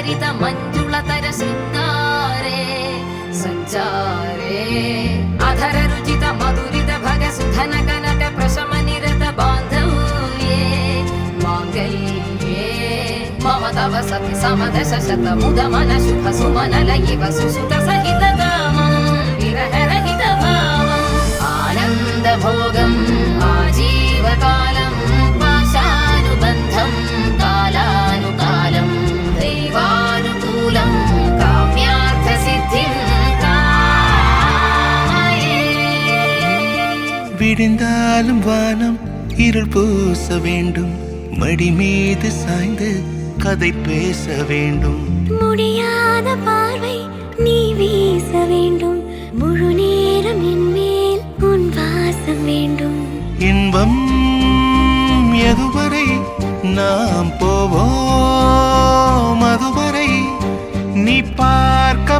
हरित मञ्जुलतर शृङ्गारे सञ्चारे अधर रुचित मधुरित भग सुधन कनक प्रशम निरत बान्धव्ये माङ्गल्ये मम तव सति समदश शत मुद मन शुभ सुमन लयिव सुसुत सहित कामं विरह रहित भावम् आनन्द भोगम् आजीवकालं पाशानुबन्धं कालानुकालं दैवानुकूलं काम्यार्थ सिद्धिं कामये விடிந்தாலும் வானம் இருள் பூச வேண்டும் மடி மீது சாய்ந்து கதை பேச வேண்டும் முடியாத பார்வை நீ வீச வேண்டும் முழு நேரம் என் மேல் உன் வாசம் வேண்டும் இன்பம் எதுவரை நாம் போவோம் அதுவரை நீ பார்க்க